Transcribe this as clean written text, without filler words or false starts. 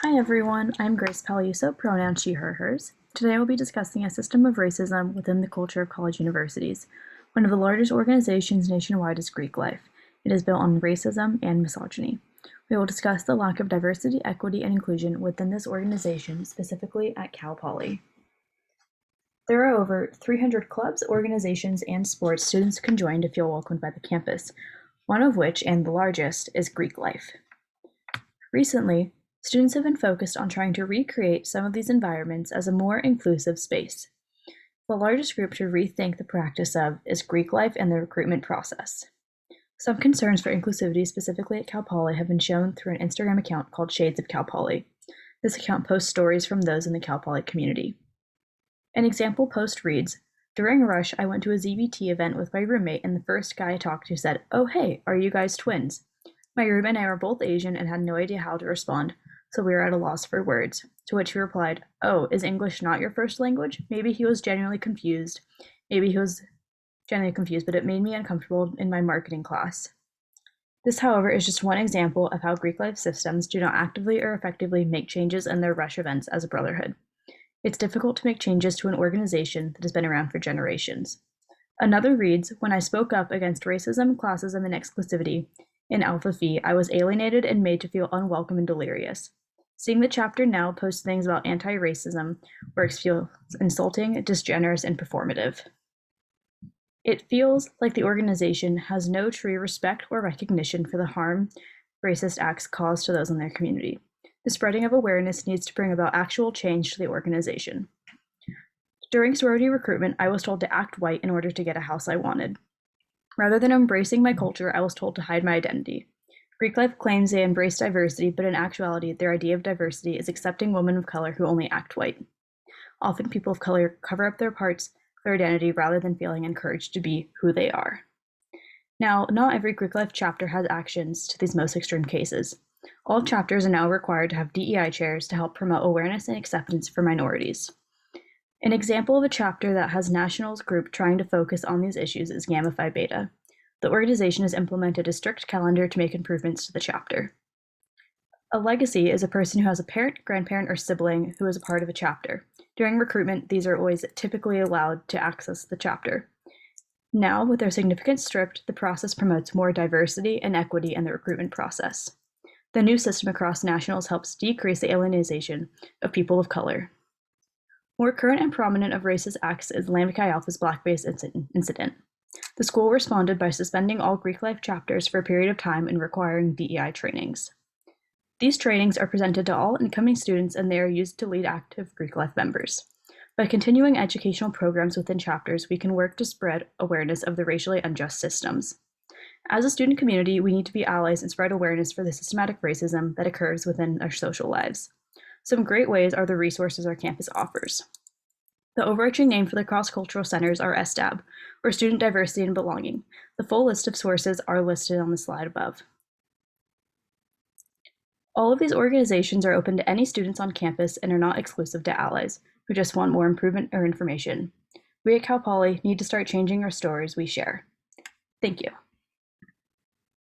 Hi everyone, I'm Grace Pagliuso, pronouns she, her, hers. Today we'll be discussing a system of racism within the culture of college universities. One of the largest organizations nationwide is Greek Life. It is built on racism and misogyny. We will discuss the lack of diversity, equity, and inclusion within this organization, specifically at Cal Poly. There are over 300 clubs, organizations, and sports students can join to feel welcomed by the campus, one of which, and the largest, is Greek Life. Recently, students have been focused on trying to recreate some of these environments as a more inclusive space. The largest group to rethink the practice of is Greek Life and the recruitment process. Some concerns for inclusivity specifically at Cal Poly have been shown through an Instagram account called Shades of Cal Poly. This account posts stories from those in the Cal Poly community. An example post reads, "During rush, I went to a ZBT event with my roommate and the first guy I talked to said, 'Oh hey, are you guys twins?' My roommate and I were both Asian and had no idea how to respond, so we were at a loss for words, to which he replied, 'Oh, is English not your first language?' Maybe he was genuinely confused, but it made me uncomfortable in my marketing class." This, however, is just one example of how Greek life systems do not actively or effectively make changes in their rush events as a brotherhood. It's difficult to make changes to an organization that has been around for generations. Another reads, "When I spoke up against racism, classism, and exclusivity in Alpha Phi, I was alienated and made to feel unwelcome and delirious. Seeing the chapter now post things about anti-racism works feels insulting, disgenerous, and performative. It feels like the organization has no true respect or recognition for the harm racist acts cause to those in their community. The spreading of awareness needs to bring about actual change to the organization. During sorority recruitment, I was told to act white in order to get a house I wanted. Rather than embracing my culture, I was told to hide my identity. Greek Life claims they embrace diversity, but in actuality, their idea of diversity is accepting women of color who only act white. Often people of color cover up their parts of their identity rather than feeling encouraged to be who they are." Now, not every Greek Life chapter has actions to these most extreme cases. All chapters are now required to have DEI chairs to help promote awareness and acceptance for minorities. An example of a chapter that has nationals group trying to focus on these issues is Gamma Phi Beta. The organization has implemented a strict calendar to make improvements to the chapter. A legacy is a person who has a parent, grandparent, or sibling who is a part of a chapter. During recruitment, these are always typically allowed to access the chapter. Now, with their significance stripped, the process promotes more diversity and equity in the recruitment process. The new system across nationals helps decrease the alienation of people of color. More current and prominent of racist acts is Lambda Chi Alpha's blackface incident. The school responded by suspending all Greek Life chapters for a period of time and requiring DEI trainings. These trainings are presented to all incoming students and they are used to lead active Greek Life members. By continuing educational programs within chapters, we can work to spread awareness of the racially unjust systems. As a student community, we need to be allies and spread awareness for the systematic racism that occurs within our social lives. Some great ways are the resources our campus offers. The overarching name for the cross-cultural centers are SDAB, or Student Diversity and Belonging. The full list of sources are listed on the slide above. All of these organizations are open to any students on campus and are not exclusive to allies who just want more improvement or information. We at Cal Poly need to start changing our stories we share. Thank you.